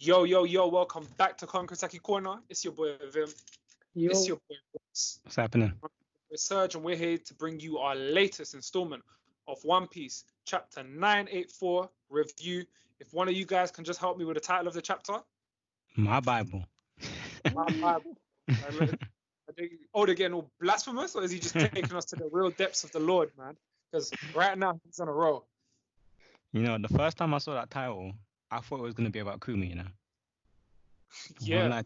Yo, yo, yo, welcome back to Concretaki Corner. It's your boy Vim. Yo. It's your boy Ross. What's happening? We're Serge, and we're here to bring you our latest installment of One Piece, Chapter 984 review. If one of you guys can just help me with the title of the chapter. My Bible. My Bible. Oh, they're getting all blasphemous, or is he just taking us to the real depths of the Lord, man? Because right now he's on a roll. You know, the first time I saw that title, I thought it was going to be about Kumi, you know? Yeah.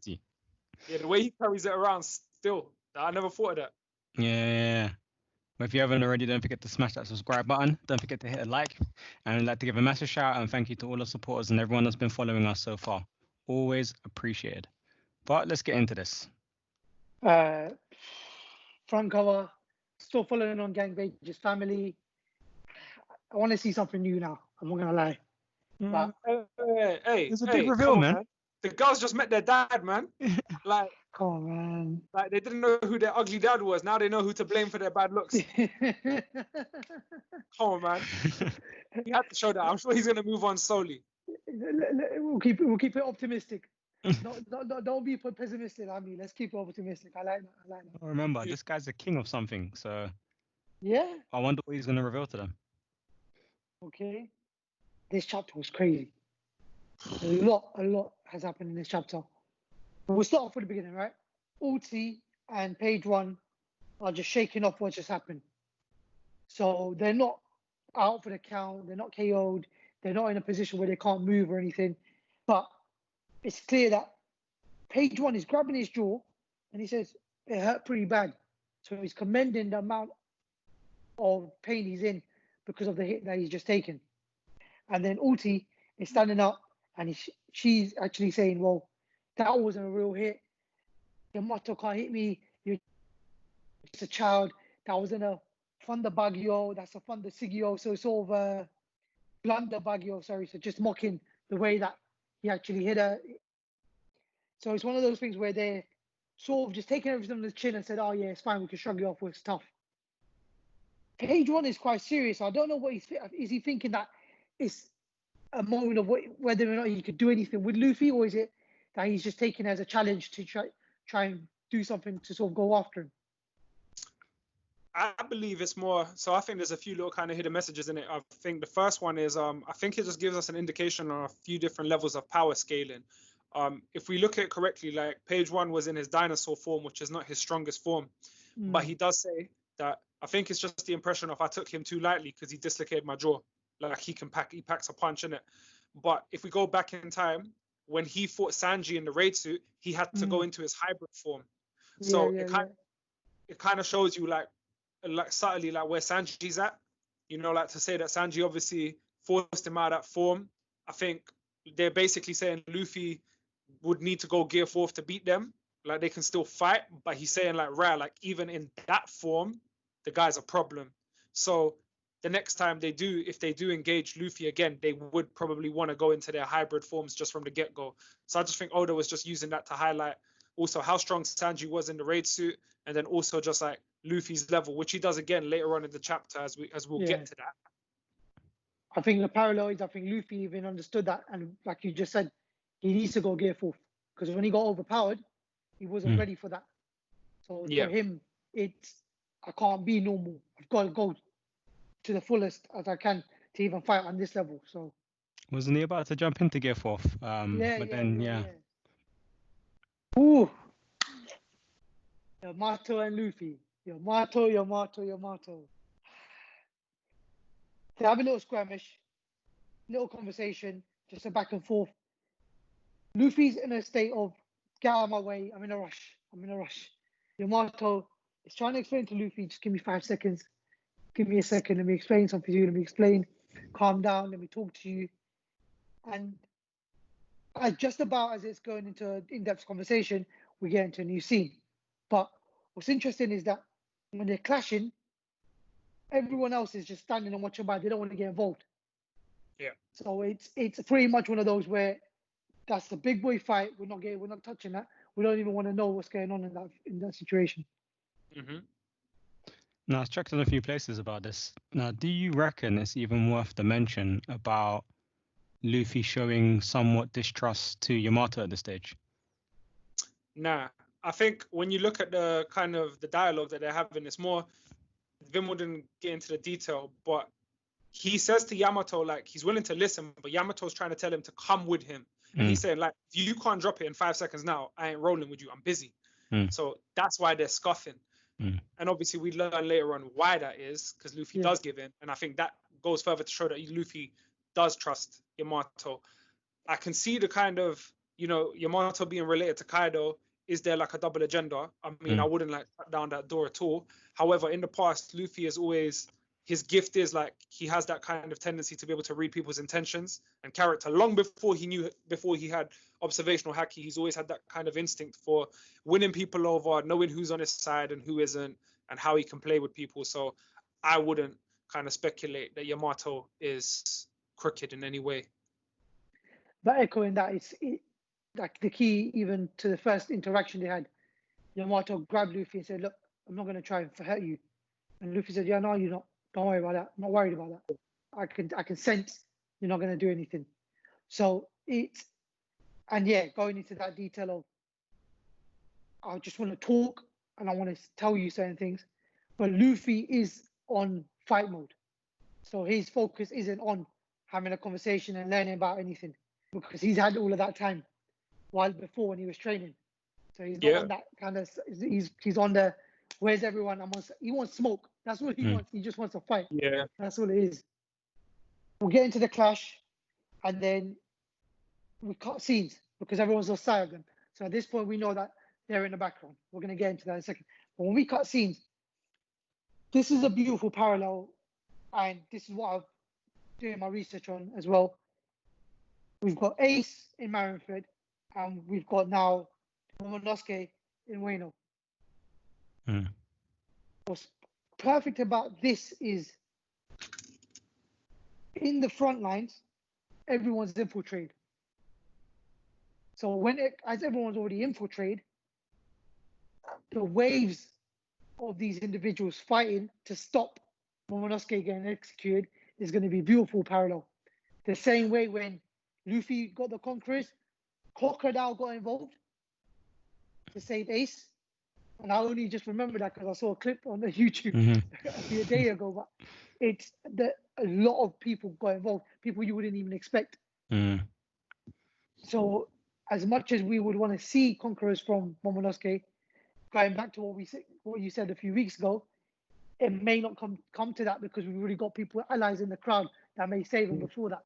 Yeah, the way he carries it around still. I never thought of that. Yeah. But if you haven't already, don't forget to smash that subscribe button. Don't forget to hit a like. And I'd like to give a massive shout out and thank you to all the supporters and everyone that's been following us so far. Always appreciated. But let's get into this. Front cover, still following on Gangbage's family. I want to see something new now. I'm not gonna lie. But hey, it's a big reveal, man. The girls just met their dad, man. Like, come on, man. Like they didn't know who their ugly dad was. Now they know who to blame for their bad looks. Come on, man. He had to show that. I'm sure he's gonna move on slowly. We'll keep it optimistic. Don't be pessimistic. I mean, let's keep it optimistic. I like that. Remember, this guy's the king of something, so yeah. I wonder what he's gonna reveal to them. Okay. This chapter was crazy. A lot has happened in this chapter. We'll start off with the beginning, right? Ulti and Page One are just shaking off what just happened. So they're not out for the count. They're not KO'd. They're not in a position where they can't move or anything. But it's clear that Page One is grabbing his jaw and he says it hurt pretty bad. So he's commending the amount of pain he's in because of the hit that he's just taken. And then Ulti is standing up and she's actually saying, well, that wasn't a real hit. Yamato can't hit me. You're just a child. That wasn't a Thunder Baguio. That's a Thunder Sigio. So sort of a Blunder Baguio, sorry. So just mocking the way that he actually hit her. So it's one of those things where they're sort of just taking everything on the chin and said, oh yeah, it's fine. We can shrug you off. It's tough. Page One is quite serious. I don't know what is he thinking that it's a moment of whether or not he could do anything with Luffy, or is it that he's just taking it as a challenge to try and do something to sort of go after him? I believe it's more. So I think there's a few little kind of hidden messages in it. I think the first one is I think it just gives us an indication on a few different levels of power scaling. If we look at it correctly, like Page One was in his dinosaur form, which is not his strongest form, but he does say that I think it's just the impression of I took him too lightly because he dislocated my jaw. Like he packs a punch in it. But if we go back in time, when he fought Sanji in the raid suit, he had to go into his hybrid form. So it kind of shows you like subtly like where Sanji's at. You know, like to say that Sanji obviously forced him out of that form. I think they're basically saying Luffy would need to go Gear 4 to beat them. Like they can still fight, but he's saying like like even in that form, the guy's a problem. So the next time if they do engage Luffy again, they would probably want to go into their hybrid forms just from the get-go. So I just think Oda was just using that to highlight also how strong Sanji was in the raid suit, and then also just like Luffy's level, which he does again later on in the chapter as we'll get to that. I think the parallel is I think Luffy even understood that, and like you just said, he needs to go Gear 4 because when he got overpowered, he wasn't ready for that. So for him, I can't be normal. I've got to go to the fullest as I can to even fight on this level. So wasn't he about to jump into Gear 4? Ooh. Yamato and Luffy. Yamato. They have a little skirmish, little conversation, just a back and forth. Luffy's in a state of get out of my way. I'm in a rush. Yamato is trying to explain to Luffy, just give me 5 seconds. Give me a second, let me explain something to you, let me explain, calm down, let me talk to you. And just about as it's going into an in-depth conversation, we get into a new scene. But what's interesting is that when they're clashing, everyone else is just standing and watching by. They don't want to get involved. Yeah. So it's pretty much one of those where that's the big boy fight. We're not touching that. We don't even want to know what's going on in that situation. Mm-hmm. Now, I've checked in a few places about this. Now, do you reckon it's even worth the mention about Luffy showing somewhat distrust to Yamato at this stage? Nah, I think when you look at the kind of the dialogue that they're having, it's more. Vim wouldn't get into the detail, but he says to Yamato, like, he's willing to listen, but Yamato's trying to tell him to come with him. And he's saying, like, if you can't drop it in 5 seconds now, I ain't rolling with you. I'm busy. So that's why they're scuffing. And obviously we learn later on why that is, because Luffy does give in. And I think that goes further to show that Luffy does trust Yamato. I can see the kind of, you know, Yamato being related to Kaido. Is there like a double agenda? I mean, I wouldn't like shut down that door at all. However, in the past, Luffy is always, his gift is like, he has that kind of tendency to be able to read people's intentions and character. Long before he had observational haki, he's always had that kind of instinct for winning people over, knowing who's on his side and who isn't, and how he can play with people. So I wouldn't kind of speculate that Yamato is crooked in any way. But echoing that, like the key even to the first interaction they had, Yamato grabbed Luffy and said, "Look, I'm not going to try and hurt you." And Luffy said, "Yeah, no, you're not. Don't worry about that. I'm not worried about that. I can sense you're not going to do anything." So going into that detail of, I just want to talk and I want to tell you certain things, but Luffy is on fight mode, so his focus isn't on having a conversation and learning about anything, because he's had all of that time while before when he was training. So he's not on that kind of, he's on the, where's everyone? He wants smoke. That's what he wants. He just wants to fight. Yeah. That's all it is. We'll get into the clash, and then we cut scenes because everyone's on side of them. So at this point, we know that they're in the background. We're going to get into that in a second. But when we cut scenes, this is a beautiful parallel, and this is what I'm doing my research on as well. We've got Ace in Marineford, and we've got now Momonosuke in Wano. What's perfect about this is, in the front lines, everyone's infiltrated. So as everyone's already infiltrated, the waves of these individuals fighting to stop Momonosuke getting executed is going to be beautiful parallel. The same way when Luffy got the Conquerors, Crocodile got involved to save Ace. And I only just remember that because I saw a clip on the YouTube a day ago. But a lot of people got involved, people you wouldn't even expect. So as much as we would want to see Conquerors from Momonosuke, going back to what you said a few weeks ago, it may not come to that because we've already got people, allies in the crowd that may save him before that.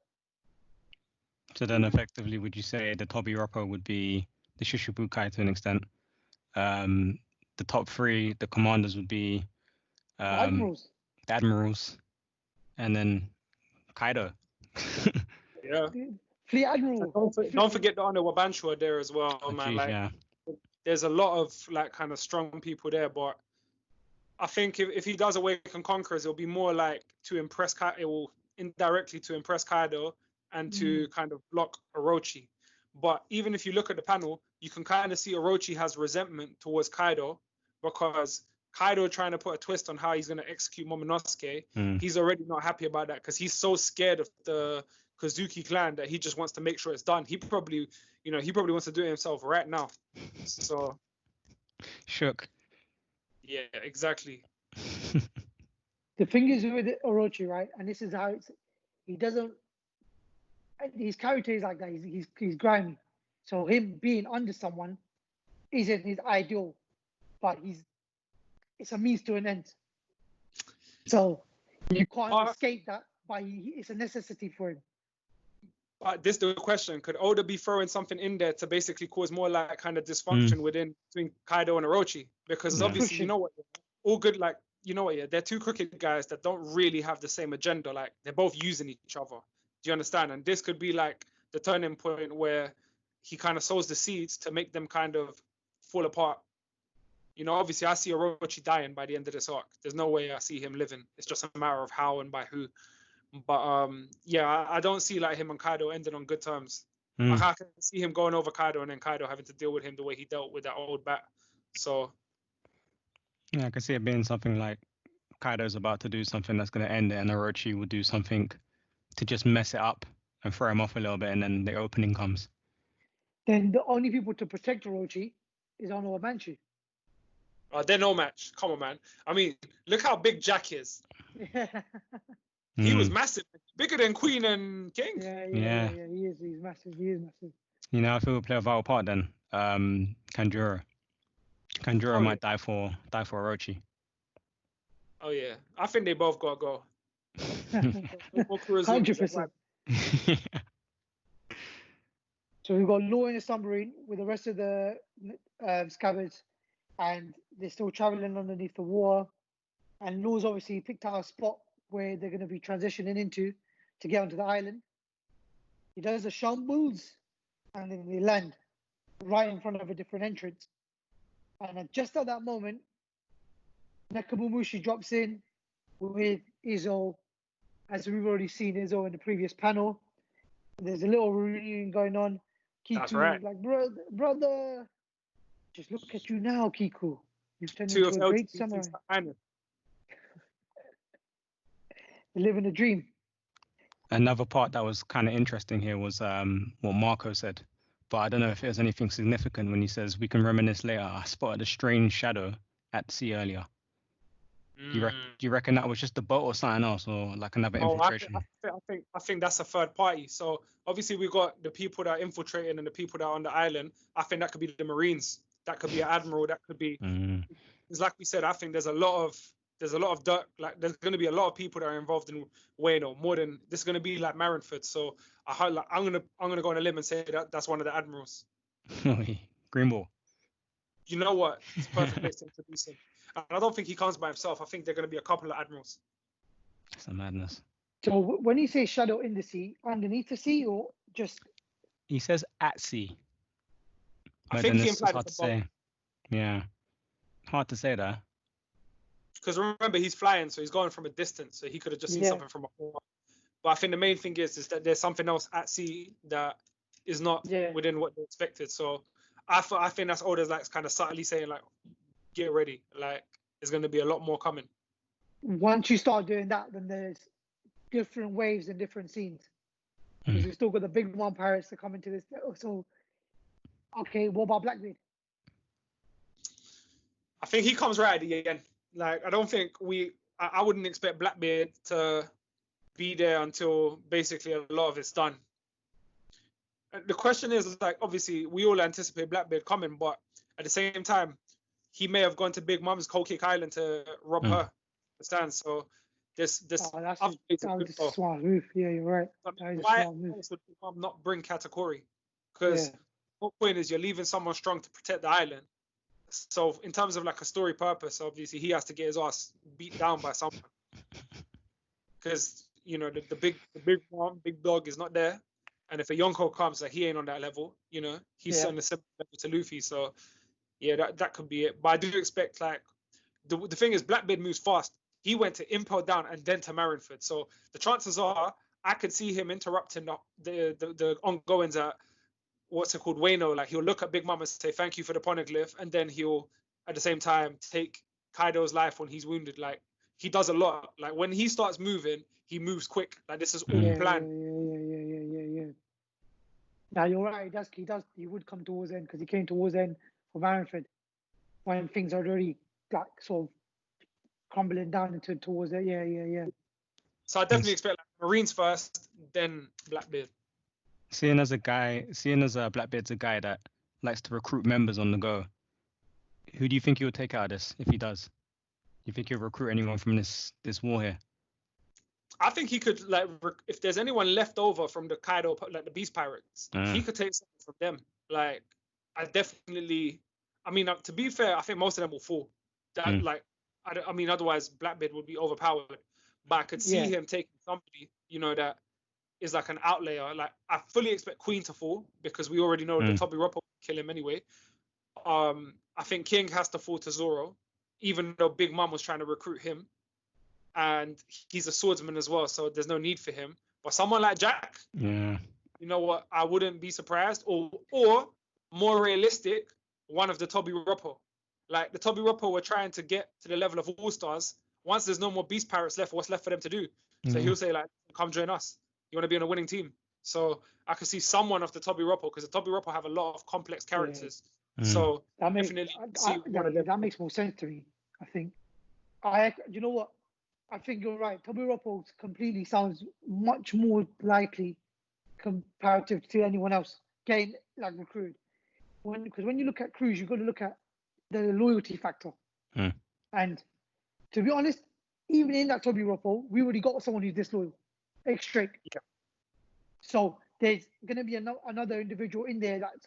So then effectively, would you say the Tobi Roppo would be the Shishibukai to an extent? The top three, the commanders would be the Admirals, and then Kaido. Yeah. Fleet Admiral. Don't forget the Honor Wabanshua there as well, man. Geez, like, there's a lot of like kind of strong people there, but I think if he does Awaken Conquerors, it'll be more like to impress Kaido. It will indirectly to impress Kaido and to kind of block Orochi. But even if you look at the panel, you can kind of see Orochi has resentment towards Kaido because Kaido trying to put a twist on how he's going to execute Momonosuke. He's already not happy about that because he's so scared of the Kozuki clan that he just wants to make sure it's done. He probably wants to do it himself right now. So shook. Yeah, exactly. The thing is with Orochi, right? And this is how his character is like that. He's grimy. So him being under someone isn't his ideal, but it's a means to an end. So you can't escape that, but it's a necessity for him. But this is the question: could Oda be throwing something in there to basically cause more like kind of dysfunction between Kaido and Orochi? Because obviously, you know what, all good, like, you know what, they're two crooked guys that don't really have the same agenda. Like, they're both using each other. Do you understand? And this could be like the turning point where he kind of sows the seeds to make them kind of fall apart. You know, obviously, I see Orochi dying by the end of this arc. There's no way I see him living. It's just a matter of how and by who. But I don't see like him and Kaido ending on good terms. Like, I can see him going over Kaido and then Kaido having to deal with him the way he dealt with that old bat. So yeah, I can see it being something like Kaido's about to do something that's going to end it, and Orochi will do something to just mess it up and throw him off a little bit, and then the opening comes. Then the only people to protect Orochi is Ono and Manchu. They're no match. Come on, man. I mean, look how big Jack is. Yeah. He was massive, bigger than Queen and King. Yeah. He is. He's massive. He is massive. You know, I feel we play a vital part then. Kanjuro might die for Orochi. Oh yeah, I think they both gotta go. 100%. So we've got Law in a submarine with the rest of the Scabbards, and they're still traveling underneath the water. And Law's obviously picked out a spot where they're going to be transitioning into to get onto the island. He does the shambles, and then they land right in front of a different entrance. And just at that moment, Nekomamushi drops in with Izo, as we've already seen Izo in the previous panel. There's a little reunion going on. Kiku, That's right. like, brother, just look at you now, Kiku. You've turned Two into of a great LGBTs samurai. and You're living a dream. Another part that was kind of interesting here was what Marco said, but I don't know if there's anything significant when he says, "We can reminisce later. I spotted a strange shadow at sea earlier." Do you reckon that was just a boat or something else, or like another infiltration? I think that's a third party. So obviously we've got the people that are infiltrating and the people that are on the island. I think that could be the Marines. That could be an admiral. That could be. It's like we said. I think there's a lot of dirt. Like there's going to be a lot of people that are involved in Wano. More than this is going to be like Marineford. So I'm gonna go on a limb and say that that's one of the admirals. Green ball. You know what? It's perfect place to introduce him. And I don't think he comes by himself. I think they're going to be a couple of admirals. That's a madness. So when you say shadow in the sea, underneath the sea, or just? He says at sea. I think he implied hard to say. Yeah, hard to say that. Because remember, he's flying, so he's going from a distance, so he could have just seen something from afar. But I think the main thing is that there's something else at sea that is not within what they expected. So I think that's Oda's like kind of subtly saying like, get ready, like there's going to be a lot more coming. Once you start doing that, then there's different waves and different scenes. Because we've still got the big one pirates to come into this. So, okay, what about Blackbeard? I think he comes right at the end. Like, I don't think I wouldn't expect Blackbeard to be there until basically a lot of it's done. And the question is, like, obviously, we all anticipate Blackbeard coming, but at the same time, he may have gone to Big Mom's Cold Kick Island to rob her. Understand? So this that's a smart move. Yeah, you're right. Why would Big Mom not bring Katakuri? Because the whole point is you're leaving someone strong to protect the island. So in terms of like a story purpose, obviously he has to get his ass beat down by someone. Because you know the big dog is not there, and if a Yonko comes, like he ain't on that level. You know he's on the similar level to Luffy. So yeah, that could be it. But I do expect like the thing is Blackbeard moves fast. He went to Impel Down and then to Marineford. So the chances are I could see him interrupting the ongoings at what's it called, Wano. Like he'll look at Big Mom and say thank you for the poneglyph, and then he'll at the same time take Kaido's life when he's wounded. Like he does a lot. Like when he starts moving, he moves quick. Like this is all planned. Yeah. Now you're right. He would come towards the end because he came towards the end for Marineford when things are already like sort of crumbling down into towards it. Yeah. So I definitely expect like Marines first, then Blackbeard. Seeing as Blackbeard's a guy that likes to recruit members on the go, who do you think he'll take out of this if he does? You think he'll recruit anyone from this war here? I think he could, like, if there's anyone left over from the Kaido, like the Beast Pirates, he could take something from them. Like, I mean, to be fair, I think most of them will fall. I mean, otherwise Blackbeard would be overpowered. But I could see him taking somebody, you know, that is like an outlayer. Like, I fully expect Queen to fall because we already know that Tobi Roppo will kill him anyway. I think King has to fall to Zoro, even though Big Mom was trying to recruit him. And he's a swordsman as well, so there's no need for him. But someone like Jack, you know what? I wouldn't be surprised. Or more realistic, one of the Tobi Roppo. Like the Tobi Roppo were trying to get to the level of All Stars. Once there's no more Beast Pirates left, what's left for them to do? So he'll say like, "Come join us. You want to be on a winning team." So I could see someone of the Toby Roppo, because the Toby Roppo have a lot of complex characters. So that makes definitely see one of them. that makes more sense to me. I think you know what? I think you're right. Toby Roppo completely sounds much more likely comparative to anyone else getting like recruited. Because when you look at crews, you've got to look at the loyalty factor. And to be honest, even in that Toby Roppo, we already got someone who's disloyal, straight. Yeah. So there's going to be another individual in there that's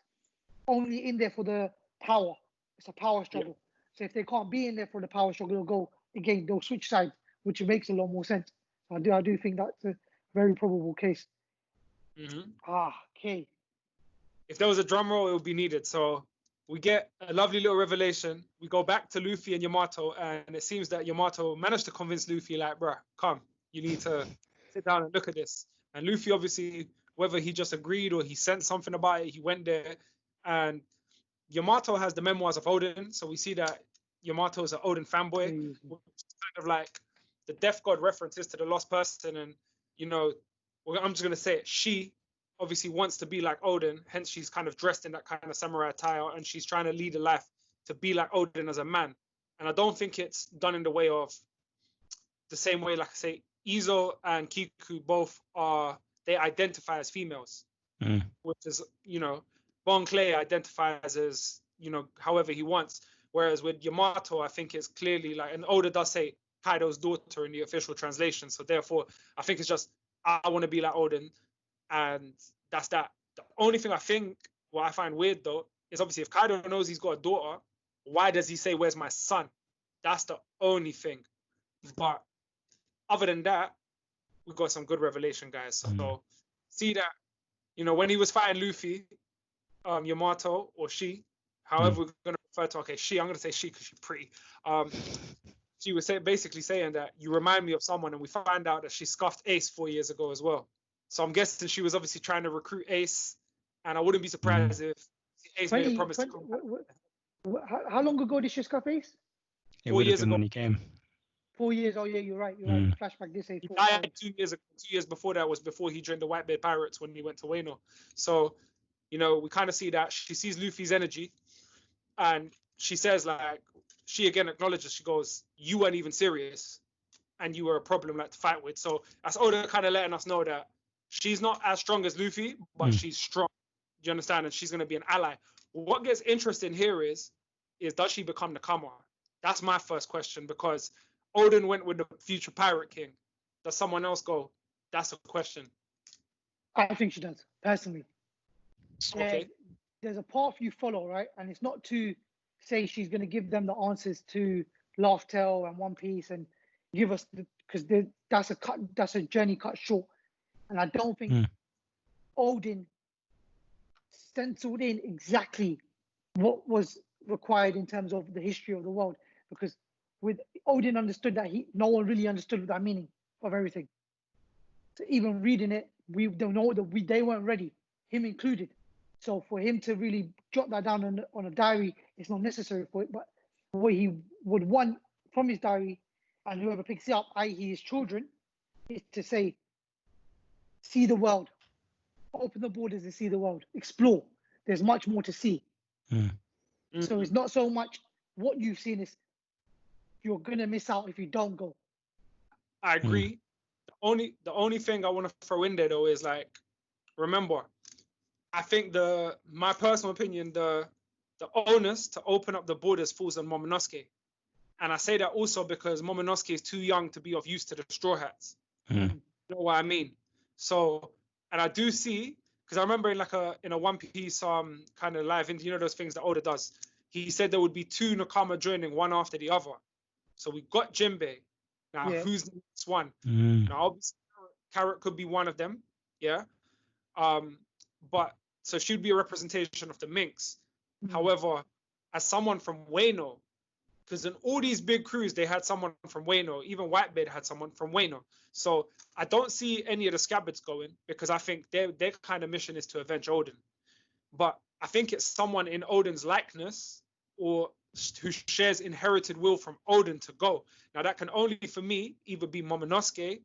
only in there for the power. It's a power struggle. So if they can't be in there for the power struggle, they'll switch sides, which makes a lot more sense. I do think that's a very probable case. Okay. If there was a drum roll, it would be needed. So we get a lovely little revelation. We go back to Luffy and Yamato, and it seems that Yamato managed to convince Luffy, like, bruh, come, you need to sit down and look at this. And Luffy, obviously, whether he just agreed or he sent something about it, he went there. And Yamato has the memoirs of Odin, so we see that Yamato is an Odin fanboy, which is kind of like the death god references to the lost person. And, you know, I'm just going to say it, she obviously wants to be like Odin, hence she's kind of dressed in that kind of samurai attire, and she's trying to lead a life to be like Odin as a man. And I don't think it's done in the way of the same way, like I say, Izo and Kiku both they identify as females, which is, you know, Bon Clay identifies as, you know, however he wants. Whereas with Yamato, I think it's clearly like, and Oda does say Kaido's daughter in the official translation. So therefore, I think it's just, I want to be like Odin. And that's that. The only thing I think, what I find weird though, is obviously if Kaido knows he's got a daughter, why does he say, where's my son? That's the only thing. But other than that, we got some good revelation, guys. So see that, you know, when he was fighting Luffy, Yamato or she, however we're going to refer to, okay, she, I'm going to say she because she's pretty. She was basically saying that you remind me of someone, and we find out that she scuffed Ace 4 years ago as well. So I'm guessing she was obviously trying to recruit Ace, and I wouldn't be surprised if Ace made a promise to come back. How long ago did she scuff Ace? It would have been when he came. 4 years. Oh yeah, you're right. Flashback this age. He died 2 years ago. 2 years before that was before he joined the Whitebeard Pirates when he went to Wano. So, you know, we kind of see that she sees Luffy's energy, and she says, like, she again acknowledges, she goes, you weren't even serious, and you were a problem like to fight with. So that's Oda kind of letting us know that she's not as strong as Luffy, but she's strong. Do you understand? And she's going to be an ally. What gets interesting here is does she become the Nakama? That's my first question, because Odin went with the future Pirate King. Does someone else go? That's a question. I think she does, personally. Okay. There's a path you follow, right? And it's not to say she's going to give them the answers to Laugh Tale and One Piece and give us, because that's a journey cut short. And I don't think Odin stenciled in exactly what was required in terms of the history of the world, because with Odin understood that no one really understood that meaning of everything. So even reading it, we don't know that they weren't ready, him included. So for him to really jot that down on a diary, it's not necessary for it. But what he would want from his diary, and whoever picks it up, i.e. his children, is to say, see the world, open the borders and see the world, explore. There's much more to see. So it's not so much what you've seen, is you're gonna miss out if you don't go. I agree. The only thing I want to throw in there though is, like, remember, I think my personal opinion, the onus to open up the borders falls on Momonosuke. And I say that also because Momonosuke is too young to be of use to the Straw Hats. You know what I mean? So, and I do see, because I remember in a One Piece kind of live, you know, those things that Oda does, he said there would be 2 Nakama joining one after the other. So we got Jimbe. Now, who's the next one? Now, obviously, Carrot could be one of them, yeah? But, so she'd be a representation of the Minx. However, as someone from Wano, because in all these big crews, they had someone from Wano. Even Whitebeard had someone from Wano. So I don't see any of the Scabbards going, because I think their kind of mission is to avenge Odin. But I think it's someone in Odin's likeness or who shares inherited will from Odin to go. Now, that can only, for me, either be Momonosuke,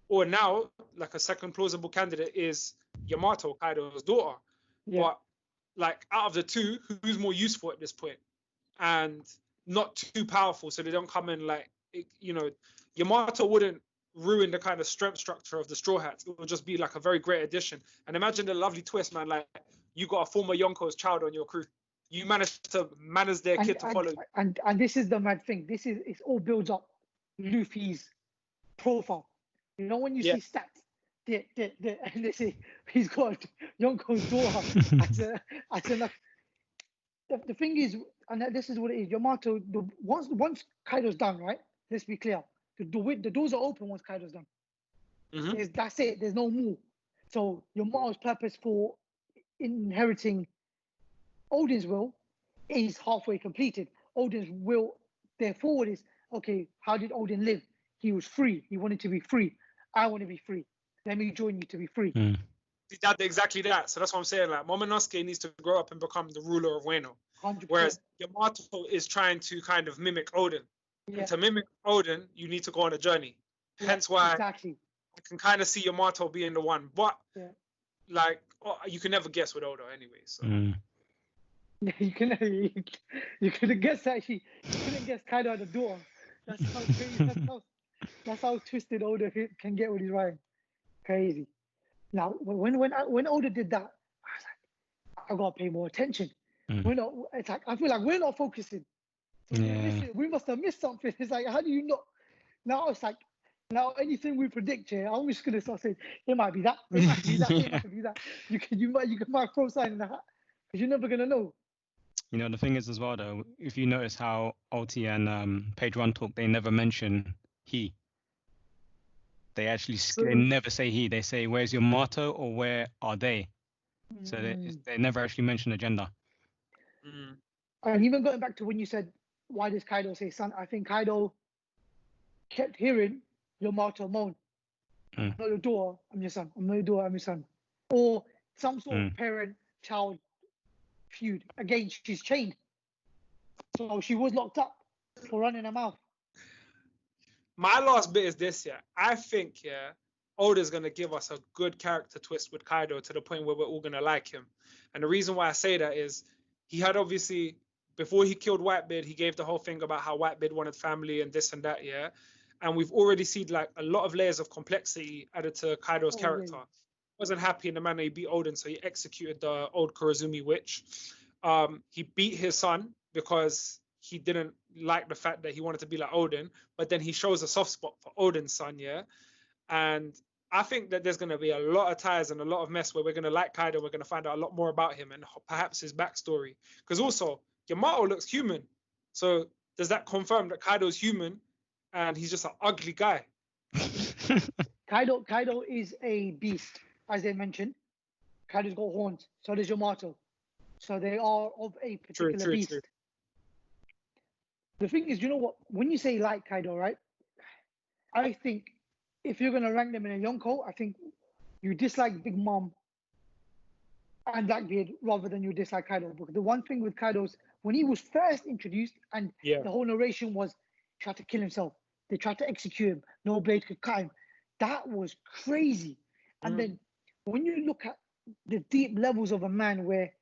or now, like a second plausible candidate is Yamato, Kaido's daughter. Yeah. But like out of the two, who's more useful at this point? And not too powerful, so they don't come in like, you know, Yamato wouldn't ruin the kind of strength structure of the Straw Hats. It would just be like a very great addition. And imagine the lovely twist, man. Like you got a former Yonko's child on your crew. You managed to manage their kid to follow. And this is the mad thing. It all builds up Luffy's profile. You know, when you see stats, and they say he's got Yonko's daughter the thing is, and this is what it is. Yamato, once Kaido's done, right? Let's be clear. The doors are open once Kaido's done. That's it. There's no more. So Yamato's purpose for inheriting Odin's will is halfway completed. Odin's will, therefore, is okay. How did Odin live? He was free. He wanted to be free. I want to be free. Let me join you to be free. That's exactly that. So that's what I'm saying. Like Momonosuke needs to grow up and become the ruler of Wano, 100%. whereas Yamato is trying to kind of mimic Odin. Yeah. And to mimic Odin, you need to go on a journey. Hence why exactly. I can kind of see Yamato being the one, but like you can never guess with Oda anyway. So. You couldn't guess that you couldn't guess Kaido had a daughter. That's how crazy. That's how twisted Oda can get with his writing. Crazy. Now, when Oda did that, I was like, I gotta pay more attention. It's like I feel like we're not focusing. We must have missed something. It's like, how do you not? Now it's like, now anything we predict here, I'm just gonna start saying it might be that, it might be that, it might be that. You might throw sign in the hat because you're never gonna know. You know, the thing is as well though, if you notice how Ulti and Page One talk, they never mention he. They actually they never say he. They say, where's your motto or where are they? So they never actually mention the gender. And even going back to when you said, why does Kaido say son? I think Kaido kept hearing your motto moan. I'm not your daughter, I'm your son. I'm not your daughter, I'm your son. Or some sort of parent-child feud. Again, she's chained. So she was locked up for running her mouth. My last bit is this, I think, Oda's going to give us a good character twist with Kaido to the point where we're all going to like him. And the reason why I say that is he had obviously, before he killed Whitebeard, he gave the whole thing about how Whitebeard wanted family and this and that, And we've already seen like a lot of layers of complexity added to Kaido's character. He wasn't happy in the manner he beat Odin, so he executed the old Kurozumi witch. He beat his son because he didn't like the fact that he wanted to be like Odin, but then he shows a soft spot for Odin's son, And I think that there's going to be a lot of ties and a lot of mess where we're going to like Kaido, we're going to find out a lot more about him and perhaps his backstory. Because also, Yamato looks human. So does that confirm that Kaido's human and he's just an ugly guy? Kaido is a beast, as they mentioned. Kaido's got horns, so does Yamato. So they are of a particular beast. True. The thing is, you know what? When you say like Kaido, right? I think if you're going to rank them in a Yonko, I think you dislike Big Mom and Blackbeard rather than you dislike Kaido. Because the one thing with Kaido's, when he was first introduced and the whole narration was he tried to kill himself. They tried to execute him. No blade could cut him. That was crazy. And then when you look at the deep levels of a man where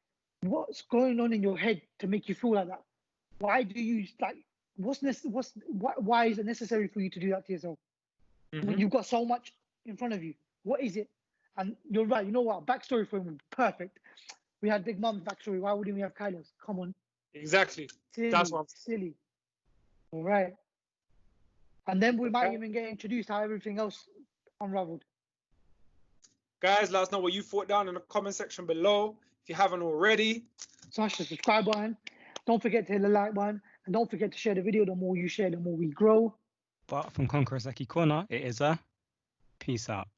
what's going on in your head to make you feel like that? Why do you like? Why is it necessary for you to do that to yourself? When you've got so much in front of you, what is it? And you're right. You know what? Backstory for him was perfect. We had Big Mom's backstory. Why wouldn't we have Kaido's? Come on. Exactly. That's what I'm silly. All right. And then we might even get introduced how everything else unraveled. Guys, let us know what you thought down in the comment section below. If you haven't already, smash the subscribe button. Don't forget to hit the like button. And don't forget to share the video. The more you share, the more we grow. But from Conqueror's Lucky Corner, it is a peace out.